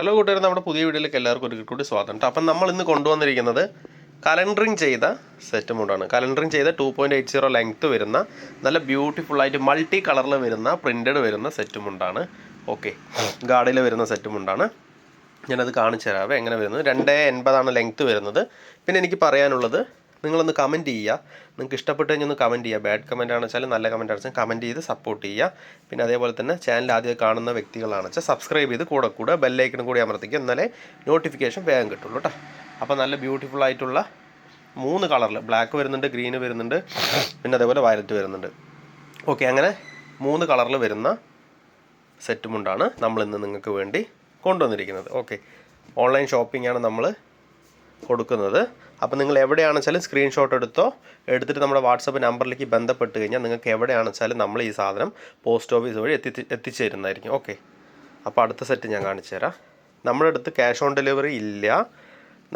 Hello കൂട്ടുകാർ, നമ്മുടെ പുതിയ വീഡിയോയിലേക്ക് എല്ലാവർക്കും ഒരു കൂടി സ്വാഗതം. അപ്പം നമ്മൾ ഇന്ന് കൊണ്ടുവന്നിരിക്കുന്നത് കലണ്ടറിങ് ചെയ്ത സെറ്റ് മൂഡാണ്. കലണ്ടറിങ് ചെയ്ത 2.80 ലെങ്ത്ത് വരുന്ന നല്ല ബ്യൂട്ടിഫുള്ളായിട്ട് മൾട്ടി കളറിൽ വരുന്ന പ്രിൻറ്റഡ് വരുന്ന സെറ്റ് മുണ്ടാണ്. ഓക്കെ, ഗാർഡിൽ വരുന്ന സെറ്റ് മുണ്ടാണ്. ഞാനത് കാണിച്ചു തരാവേ എങ്ങനെ വരുന്നത്. 2.80 ലെങ്ത്ത് വരുന്നത്. പിന്നെ എനിക്ക് പറയാനുള്ളത്, നിങ്ങളൊന്ന് കമൻറ്റ് ചെയ്യുക. നിങ്ങൾക്ക് ഇഷ്ടപ്പെട്ട് കഴിഞ്ഞാൽ ഒന്ന് കമൻറ്റ് ചെയ്യുക. ബാഡ് കമൻറ്റ് ആണെന്ന് വെച്ചാൽ നല്ല കമൻറ്റ് ആണെന്ന് വെച്ചാൽ കമൻറ്റ് ചെയ്ത് സപ്പോർട്ട് ചെയ്യുക. പിന്നെ അതേപോലെ തന്നെ ചാനൽ ആദ്യം കാണുന്ന വ്യക്തികളാണെന്ന് വെച്ചാൽ സബ്സ്ക്രൈബ് ചെയ്ത് കൂടെ ബെല്ലൈക്കനും കൂടി അമർത്തിക്കുക. എന്നാലേ നോട്ടിഫിക്കേഷൻ വേഗം കിട്ടുള്ളൂ കേട്ടോ. അപ്പോൾ നല്ല ബ്യൂട്ടിഫുൾ ആയിട്ടുള്ള 3 കളറിൽ ബ്ലാക്ക് വരുന്നുണ്ട്, ഗ്രീന് വരുന്നുണ്ട്, പിന്നെ അതേപോലെ വയലറ്റ് വരുന്നുണ്ട്. ഓക്കെ, അങ്ങനെ 3 കളറിൽ വരുന്ന സെറ്റ് മുണ്ടാണ് നമ്മളിന്ന് നിങ്ങൾക്ക് വേണ്ടി കൊണ്ടുവന്നിരിക്കുന്നത്. ഓക്കെ, ഓൺലൈൻ ഷോപ്പിംഗ് ആണ് നമ്മൾ കൊടുക്കുന്നത്. അപ്പോൾ നിങ്ങൾ എവിടെയാണെന്ന് വെച്ചാലും സ്ക്രീൻഷോട്ട് എടുത്തിട്ട് നമ്മുടെ വാട്സപ്പ് നമ്പറിലേക്ക് ബന്ധപ്പെട്ട് കഴിഞ്ഞാൽ നിങ്ങൾക്ക് എവിടെയാണെന്ന് വെച്ചാലും നമ്മൾ ഈ സാധനം പോസ്റ്റ് ഓഫീസ് വഴി എത്തിച്ചു തരുന്നതായിരിക്കും. ഓക്കെ, അപ്പോൾ അടുത്ത സെറ്റ് ഞാൻ കാണിച്ചു തരാം. നമ്മുടെ അടുത്ത് ക്യാഷ് ഓൺ ഡെലിവറി ഇല്ല.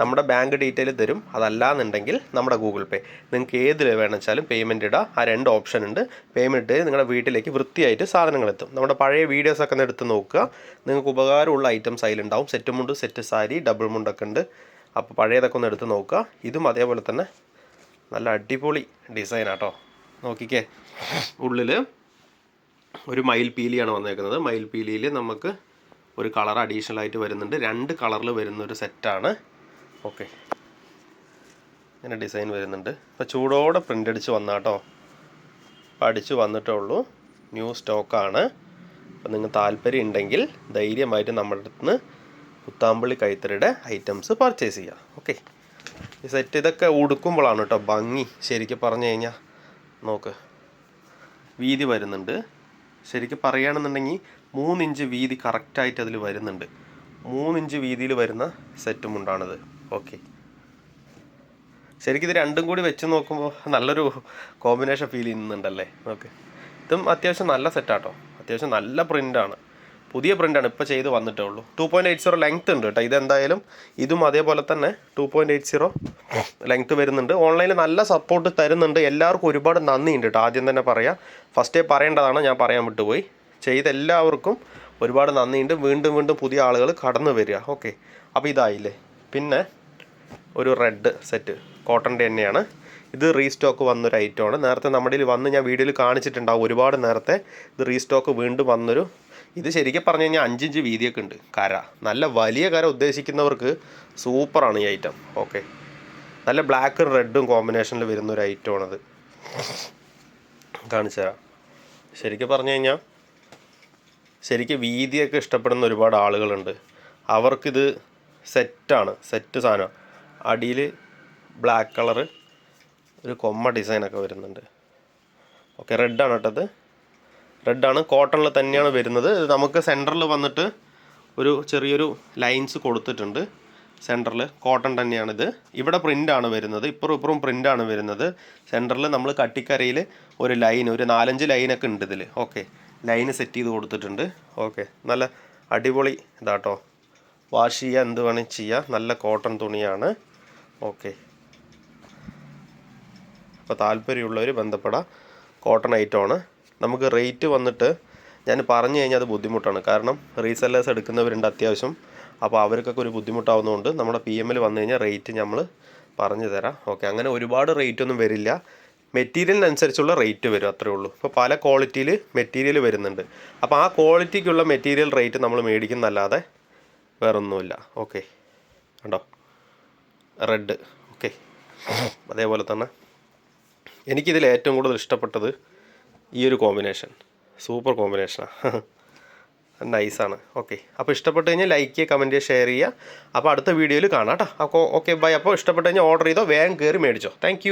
നമ്മുടെ ബാങ്ക് ഡീറ്റെയിൽ തരും. അതല്ലാന്നുണ്ടെങ്കിൽ നമ്മുടെ ഗൂഗിൾ പേ, നിങ്ങൾക്ക് ഏതിൽ വേണമെന്ന് വെച്ചാലും പേയ്മെൻറ്റ് ഇടാം. ആ 2 ഓപ്ഷൻ ഉണ്ട്. പേയ്മെൻറ്റ് നിങ്ങളുടെ വീട്ടിലേക്ക് വൃത്തിയായിട്ട് സാധനങ്ങൾ എത്തും. നമ്മുടെ പഴയ വീഡിയോസൊക്കെ ഒന്ന് എടുത്ത് നോക്കുക. നിങ്ങൾക്ക് ഉപകാരമുള്ള ഐറ്റംസ് അതിലുണ്ടാവും. സെറ്റ് മുണ്ട്, സെറ്റ് സാരി, ഡബിൾ മുണ്ടൊക്കെ ഉണ്ട്. അപ്പോൾ പഴയതൊക്കെ ഒന്ന് എടുത്ത് നോക്കുക. ഇതും അതേപോലെ തന്നെ നല്ല അടിപൊളി ഡിസൈനാട്ടോ. നോക്കിക്കേ, ഉള്ളിൽ ഒരു മയിൽ പീലിയാണ് വന്നേക്കുന്നത്. മയിൽ പീലിയിൽ നമുക്ക് ഒരു കളർ അഡീഷണൽ ആയിട്ട് വരുന്നുണ്ട്. 2 കളറിൽ വരുന്നൊരു സെറ്റാണ്. ഓക്കെ, ഇങ്ങനെ ഡിസൈൻ വരുന്നുണ്ട്. ഇപ്പോൾ ചൂടോടെ പ്രിൻ്റ് അടിച്ച് വന്നാട്ടോ. അപ്പോൾ അടിച്ച് വന്നിട്ടേ ഉള്ളൂ. ന്യൂ സ്റ്റോക്കാണ്. അപ്പോൾ നിങ്ങൾ താല്പര്യം ഉണ്ടെങ്കിൽ ധൈര്യമായിട്ട് നമ്മുടെ അടുത്ത് കുത്താമ്പള്ളി കൈത്തറിയുടെ ഐറ്റംസ് പർച്ചേസ് ചെയ്യുക. ഓക്കെ, ഈ സെറ്റ് ഇതൊക്കെ ഉടുക്കുമ്പോഴാണ് കേട്ടോ ഭംഗി. ശരിക്കും പറഞ്ഞു കഴിഞ്ഞാൽ നോക്ക്, വീതി വരുന്നുണ്ട്. ശരിക്കും പറയുകയാണെന്നുണ്ടെങ്കിൽ 3 ഇഞ്ച് വീതി കറക്റ്റായിട്ട് അതിൽ വരുന്നുണ്ട്. 3 ഇഞ്ച് വീതിയിൽ വരുന്ന സെറ്റും ഉണ്ടാണിത്. ഓക്കെ, ശരിക്കും ഇത് രണ്ടും കൂടി വെച്ച് നോക്കുമ്പോൾ നല്ലൊരു കോമ്പിനേഷൻ ഫീൽ ചെയ്യുന്നുണ്ടല്ലേ. ഓക്കെ, ഇതും അത്യാവശ്യം നല്ല സെറ്റാട്ടോ. അത്യാവശ്യം നല്ല പ്രിൻ്റാണ്. പുതിയ പ്രിൻ്റാണ്, ഇപ്പോൾ ചെയ്ത് വന്നിട്ടേ ഉള്ളൂ. 2.80 ലെങ്ത്ത് ഉണ്ട് കേട്ടോ. ഇതെന്തായാലും ഇതും അതേപോലെ തന്നെ 2.80 ലെങ്ത്ത് വരുന്നുണ്ട്. ഓൺലൈനിൽ നല്ല സപ്പോർട്ട് തരുന്നുണ്ട്. എല്ലാവർക്കും ഒരുപാട് നന്ദിയുണ്ട് കേട്ടോ. ആദ്യം തന്നെ പറയാം, ഫസ്റ്റേ പറയേണ്ടതാണ്, ഞാൻ പറയാൻ വിട്ടുപോയി. ചെയ്ത എല്ലാവർക്കും ഒരുപാട് നന്ദിയുണ്ട്. വീണ്ടും പുതിയ ആളുകൾ കടന്നു വരിക. ഓക്കെ, അപ്പോൾ ഇതായില്ലേ. പിന്നെ ഒരു റെഡ് സെറ്റ് കോട്ടൻ്റെ തന്നെയാണ്. ഇത് റീസ്റ്റോക്ക് വന്നൊരു ഐറ്റമാണ്. നേരത്തെ നമ്മുടെ വന്ന് ഞാൻ വീഡിയോയിൽ കാണിച്ചിട്ടുണ്ടാവും ഒരുപാട് നേരത്തെ. ഇത് റീസ്റ്റോക്ക് വീണ്ടും വന്നൊരു, ഇത് ശരിക്കും പറഞ്ഞു കഴിഞ്ഞാൽ 5 ഇഞ്ച് വീതിയൊക്കെ ഉണ്ട് കര. നല്ല വലിയ കര ഉദ്ദേശിക്കുന്നവർക്ക് സൂപ്പറാണ് ഈ ഐറ്റം. ഓക്കെ, നല്ല ബ്ലാക്കും റെഡും കോമ്പിനേഷനിൽ വരുന്നൊരു ഐറ്റമാണത്. കാണിച്ചു തരാം. ശരിക്കും പറഞ്ഞു കഴിഞ്ഞാൽ ശരിക്കും വീതിയൊക്കെ ഇഷ്ടപ്പെടുന്ന ഒരുപാട് ആളുകളുണ്ട്. അവർക്കിത് സെറ്റാണ്, സെറ്റ് സാധനം. അടിയിൽ ബ്ലാക്ക് കളറ് ഒരു കൊമ്മ ഡിസൈനൊക്കെ വരുന്നുണ്ട്. ഓക്കെ, റെഡാണ് കേട്ടത്. റെഡാണ്, കോട്ടണിൽ തന്നെയാണ് വരുന്നത്. ഇത് നമുക്ക് സെൻറ്ററിൽ വന്നിട്ട് ഒരു ചെറിയൊരു ലൈൻസ് കൊടുത്തിട്ടുണ്ട്. സെൻറ്ററിൽ കോട്ടൺ തന്നെയാണിത്. ഇവിടെ പ്രിൻ്റാണ് വരുന്നത്. ഇപ്പുറം പ്രിൻ്റാണ് വരുന്നത്. സെൻറ്ററിൽ നമ്മൾ കട്ടിക്കരയിൽ ഒരു ലൈൻ, ഒരു 4-5 ലൈനൊക്കെ ഉണ്ട് ഇതിൽ. ഓക്കെ, ലൈന് സെറ്റ് ചെയ്ത് കൊടുത്തിട്ടുണ്ട്. ഓക്കെ, നല്ല അടിപൊളി ഇതാട്ടോ. വാഷ് ചെയ്യുക, എന്ത് വേണമെങ്കിൽ ചെയ്യുക. നല്ല കോട്ടൺ തുണിയാണ്. ഓക്കെ, അപ്പോൾ താല്പര്യമുള്ളവർ ബന്ധപ്പെടാം. കോട്ടൺ ഐറ്റമാണ്. നമുക്ക് റേറ്റ് വന്നിട്ട് ഞാൻ പറഞ്ഞു കഴിഞ്ഞാൽ അത് ബുദ്ധിമുട്ടാണ്. കാരണം റീസെല്ലേഴ്സ് എടുക്കുന്നവരുണ്ട് അത്യാവശ്യം. അപ്പോൾ അവർക്കൊക്കെ ഒരു ബുദ്ധിമുട്ടാവുന്നതുകൊണ്ട് നമ്മുടെ PM വന്നു കഴിഞ്ഞാൽ റേറ്റ് നമ്മൾ പറഞ്ഞു തരാം. ഓക്കെ, അങ്ങനെ ഒരുപാട് റേറ്റ് ഒന്നും വരില്ല. മെറ്റീരിയലിനനുസരിച്ചുള്ള റേറ്റ് വരും, അത്രേ ഉള്ളൂ. ഇപ്പോൾ പല ക്വാളിറ്റിയിൽ മെറ്റീരിയൽ വരുന്നുണ്ട്. അപ്പോൾ ആ ക്വാളിറ്റിക്കുള്ള മെറ്റീരിയൽ റേറ്റ് നമ്മൾ മേടിക്കുന്നല്ലാതെ വേറൊന്നുമില്ല. ഓക്കെ, കണ്ടോ റെഡ്. ഓക്കെ, അതേപോലെ തന്നെ എനിക്കിതിൽ ഏറ്റവും കൂടുതൽ ഇഷ്ടപ്പെട്ടത് ഈ ഒരു കോമ്പിനേഷൻ. സൂപ്പർ കോമ്പിനേഷനാണ്, നൈസാണ്. ഓക്കെ, അപ്പോൾ ഇഷ്ടപ്പെട്ട് കഴിഞ്ഞാൽ ലൈക്ക് ചെയ്യുക, കമൻറ്റ് ചെയ്യുക, ഷെയർ ചെയ്യുക. അപ്പോൾ അടുത്ത വീഡിയോയിൽ കാണാം കേട്ടോ. അപ്പോൾ ഓക്കെ, ബൈ. അപ്പോൾ ഇഷ്ടപ്പെട്ട് കഴിഞ്ഞാൽ ഓർഡർ ചെയ്തോ, വേഗം കയറി മേടിച്ചോ. താങ്ക്